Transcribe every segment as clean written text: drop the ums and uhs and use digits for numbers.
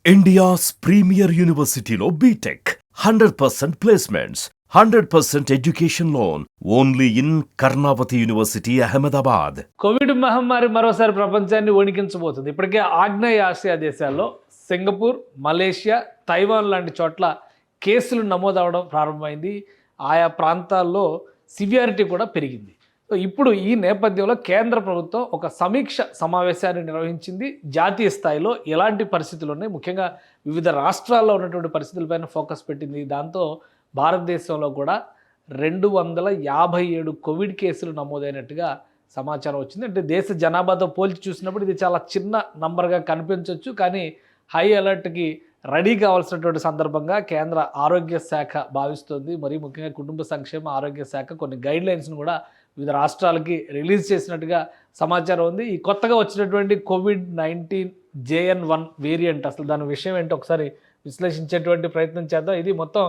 India's premier యూనివర్సిటీలో BTech 100% placements, 100% education loan only in Karnavati university, Ahmedabad. Covid మహమ్మారి మరోసారి ప్రపంచాన్ని వణికించబోతుంది. ఇప్పటికే ఆగ్నేయ ఆసియా దేశాల్లో సింగపూర్, మలేషియా, తైవాన్ లాంటి చోట్ల కేసులు నమోదవడం ప్రారంభమైంది. ఆయా ప్రాంతాల్లో సివియారిటీ కూడా పెరిగింది. సో ఇప్పుడు ఈ నేపథ్యంలో కేంద్ర ప్రభుత్వం ఒక సమీక్ష సమావేశాన్ని నిర్వహించింది. జాతీయ స్థాయిలో ఎలాంటి పరిస్థితులు ఉన్నాయి, ముఖ్యంగా వివిధ రాష్ట్రాల్లో ఉన్నటువంటి పరిస్థితులపైన ఫోకస్ పెట్టింది. దాంతో భారతదేశంలో కూడా 257 కోవిడ్ కేసులు నమోదైనట్టుగా సమాచారం వచ్చింది. అంటే దేశ జనాభాతో పోల్చి చూసినప్పుడు ఇది చాలా చిన్న నంబర్గా కనిపించవచ్చు, కానీ హై అలర్ట్కి రెడీ కావాల్సినటువంటి సందర్భంగా కేంద్ర ఆరోగ్య శాఖ భావిస్తోంది. మరి ముఖ్యంగా కుటుంబ సంక్షేమ ఆరోగ్య శాఖ కొన్ని గైడ్లైన్స్ను కూడా వివిధ రాష్ట్రాలకి రిలీజ్ చేసినట్టుగా సమాచారం ఉంది. ఈ కొత్తగా వచ్చినటువంటి కోవిడ్-19 JN.1 వేరియంట్, అసలు దాని విషయం ఏంటో ఒకసారి విశ్లేషించేటువంటి ప్రయత్నం చేద్దాం. ఇది మొత్తం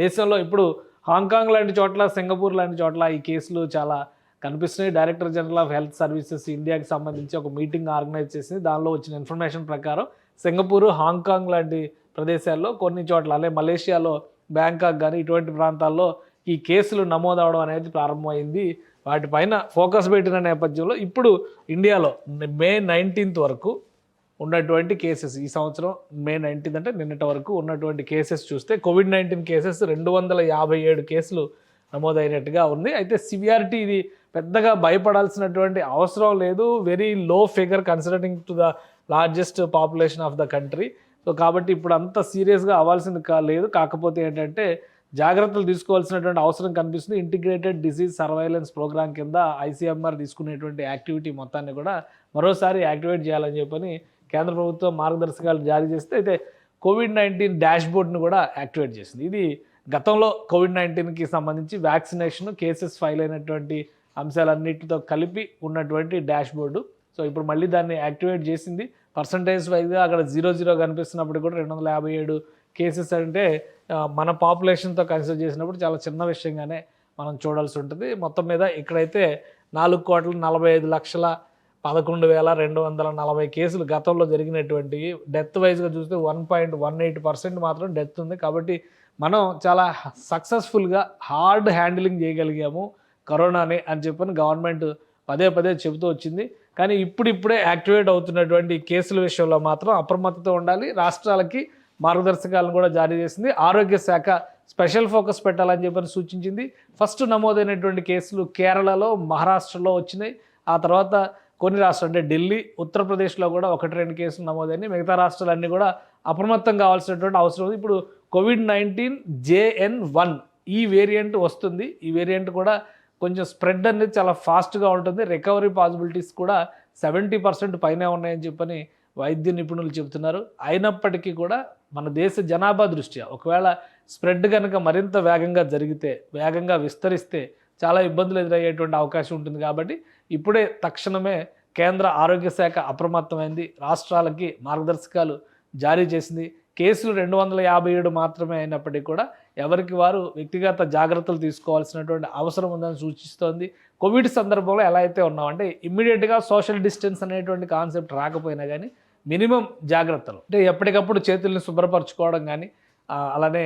దేశంలో ఇప్పుడు హాంకాంగ్ లాంటి చోట్ల, సింగపూర్ లాంటి చోట్ల ఈ కేసులు చాలా కనిపిస్తున్నాయి. Director general of health services ఇండియాకి సంబంధించి ఒక మీటింగ్ ఆర్గనైజ్ చేసింది. దానిలో వచ్చిన ఇన్ఫర్మేషన్ ప్రకారం సింగపూరు, హాంకాంగ్ లాంటి ప్రదేశాల్లో కొన్ని చోట్ల, అలాగే మలేషియాలో బ్యాంకాక్ కానీ ఇటువంటి ప్రాంతాల్లో ఈ కేసులు నమోదవడం అనేది ప్రారంభమైంది. వాటిపైన ఫోకస్ పెట్టిన నేపథ్యంలో ఇప్పుడు ఇండియాలో మే 19 వరకు ఉన్నటువంటి కేసెస్, ఈ సంవత్సరం మే 19 అంటే నిన్నటి వరకు ఉన్నటువంటి కేసెస్ చూస్తే కోవిడ్-19 కేసెస్ 257 కేసులు నమోదైనట్టుగా ఉంది. అయితే సివియారిటీ ఇది పెద్దగా భయపడాల్సినటువంటి అవసరం లేదు. Very low figure considering to the largest population of the country. So కాబట్టి ఇప్పుడు అంత సీరియస్గా అవ్వాల్సింది లేదు. కాకపోతే ఏంటంటే జాగ్రత్తలు తీసుకోవాల్సినటువంటి అవసరం కనిపిస్తుంది. ఇంటిగ్రేటెడ్ డిసీజ్ సర్వైలెన్స్ ప్రోగ్రామ్ కింద ICMR తీసుకునేటువంటి యాక్టివిటీ మొత్తాన్ని కూడా మరోసారి యాక్టివేట్ చేయాలని చెప్పని కేంద్ర ప్రభుత్వం మార్గదర్శకాలు జారీ చేస్తే, అయితే కోవిడ్-19 డాష్ బోర్డ్ను కూడా యాక్టివేట్ చేసింది. ఇది గతంలో కోవిడ్-19కి సంబంధించి వ్యాక్సినేషన్, కేసెస్ ఫైల్ అయినటువంటి అంశాలన్నిటితో కలిపి ఉన్నటువంటి డాష్ బోర్డు. సో ఇప్పుడు మళ్ళీ దాన్ని యాక్టివేట్ చేసింది. పర్సంటేజ్ వైజ్గా అక్కడ 0 కనిపిస్తున్నప్పుడు కూడా 257 కేసెస్ అంటే మన పాపులేషన్తో కన్సిడర్ చేసినప్పుడు చాలా చిన్న విషయంగానే మనం చూడాల్సి ఉంటుంది. మొత్తం మీద ఇక్కడైతే 4,40,11,240 కేసులు గతంలో జరిగినటువంటివి. డెత్ వైజ్గా చూస్తే 1.18% మాత్రం డెత్ ఉంది. కాబట్టి మనం చాలా సక్సెస్ఫుల్గా హార్డ్ హ్యాండిలింగ్ చేయగలిగాము కరోనాని అని చెప్పని గవర్నమెంట్ పదే పదే చెబుతూ వచ్చింది. కానీ ఇప్పుడిప్పుడే యాక్టివేట్ అవుతున్నటువంటి కేసుల విషయంలో మాత్రం అప్రమత్తతో ఉండాలి. రాష్ట్రాలకి మార్గదర్శకాలను కూడా జారీ చేసింది. ఆరోగ్య శాఖ స్పెషల్ ఫోకస్ పెట్టాలని చెప్పని సూచించింది. ఫస్ట్ నమోదైనటువంటి కేసులు కేరళలో, మహారాష్ట్రలో వచ్చినాయి. ఆ తర్వాత కొన్ని రాష్ట్రాలు అంటే ఢిల్లీ, ఉత్తరప్రదేశ్లో కూడా 1-2 కేసులు నమోదైనాయి. మిగతా రాష్ట్రాలన్నీ కూడా అప్రమత్తం కావాల్సినటువంటి అవసరం ఉంది. ఇప్పుడు కోవిడ్-19 JN.1 ఈ వేరియంట్ వస్తుంది. ఈ వేరియంట్ కూడా కొంచెం స్ప్రెడ్ అనేది చాలా ఫాస్ట్గా ఉంటుంది. రికవరీ పాసిబిలిటీస్ కూడా 70% పైనే ఉన్నాయని చెప్పని వైద్య నిపుణులు చెబుతున్నారు. అయినప్పటికీ కూడా మన దేశ జనాభా దృష్ట్యా ఒకవేళ స్ప్రెడ్ కనుక మరింత వేగంగా జరిగితే, వేగంగా విస్తరిస్తే చాలా ఇబ్బందులు ఎదురయ్యేటువంటి అవకాశం ఉంటుంది. కాబట్టి ఇప్పుడే తక్షణమే కేంద్ర ఆరోగ్య శాఖ అప్రమత్తమైంది. రాష్ట్రాలకి మార్గదర్శకాలు జారీ చేసింది. కేసులు 257 మాత్రమే అయినప్పటికీ కూడా ఎవరికి వారు వ్యక్తిగత జాగ్రత్తలు తీసుకోవాల్సినటువంటి అవసరం ఉందని సూచిస్తోంది. కోవిడ్ సందర్భంలో ఎలా అయితే ఉన్నామంటే ఇమ్మీడియట్గా సోషల్ డిస్టెన్స్ అనేటువంటి కాన్సెప్ట్ రాకపోయినా కానీ మినిమం జాగ్రత్తలు అంటే ఎప్పటికప్పుడు చేతుల్ని శుభ్రపరచుకోవడం కానీ, అలానే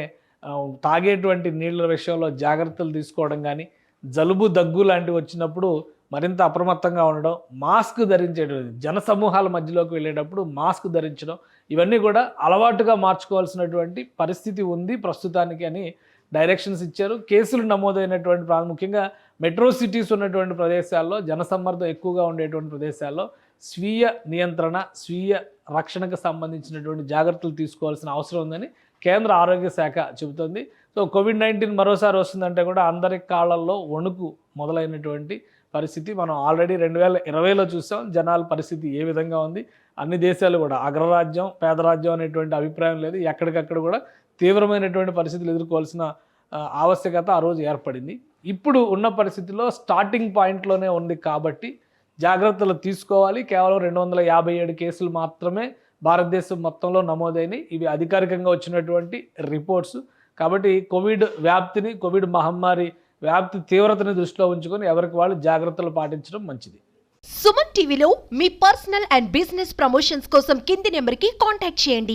తాగేటువంటి నీళ్ళ విషయంలో జాగ్రత్తలు తీసుకోవడం కానీ, జలుబు దగ్గు లాంటివి వచ్చినప్పుడు మరింత అప్రమత్తంగా ఉండడం, మాస్క్ ధరించేటువంటి జనసమూహాల మధ్యలోకి వెళ్ళేటప్పుడు మాస్క్ ధరించడం, ఇవన్నీ కూడా అలవాటుగా మార్చుకోవాల్సినటువంటి పరిస్థితి ఉంది ప్రస్తుతానికి అని డైరెక్షన్స్ ఇచ్చారు. కేసులు నమోదైనటువంటి ముఖ్యంగా మెట్రో సిటీస్ ఉన్నటువంటి ప్రదేశాల్లో, జనసమ్మర్దం ఎక్కువగా ఉండేటువంటి ప్రదేశాల్లో స్వీయ నియంత్రణ, స్వీయ రక్షణకు సంబంధించినటువంటి జాగ్రత్తలు తీసుకోవాల్సిన అవసరం ఉందని కేంద్ర ఆరోగ్య శాఖ చెబుతోంది. సో కోవిడ్-19 మరోసారి వస్తుందంటే కూడా అందరి కాళ్ళల్లో వణుకు మొదలైనటువంటి పరిస్థితి మనం ఆల్రెడీ 2020లో చూసాం. జనాల పరిస్థితి ఏ విధంగా ఉంది. అన్ని దేశాలు కూడా అగ్రరాజ్యం, పేదరాజ్యం అనేటువంటి అభిప్రాయం లేదు. ఎక్కడికక్కడ కూడా తీవ్రమైనటువంటి పరిస్థితులు ఎదుర్కోవాల్సిన ఆవశ్యకత ఆ రోజు ఏర్పడింది. ఇప్పుడు ఉన్న పరిస్థితిలో స్టార్టింగ్ పాయింట్లోనే ఉంది కాబట్టి జాగ్రత్తలు తీసుకోవాలి. కేవలం 257 కేసులు మాత్రమే భారతదేశం మొత్తంలో నమోదైనవి. ఇవి అధికారికంగా వచ్చినటువంటి రిపోర్ట్స్. కాబట్టి కోవిడ్ వ్యాప్తిని, కోవిడ్ మహమ్మారి వ్యాప్తి తీవ్రతని దృష్టిలో ఉంచుకొని ఎవరికి వాళ్ళు జాగ్రత్తలు పాటించడం మంచిది. సుమన్ టీవీలో మీ పర్సనల్ అండ్ బిజినెస్ ప్రమోషన్స్ కోసం కింది నెంబర్కి కాంటాక్ట్ చేయండి.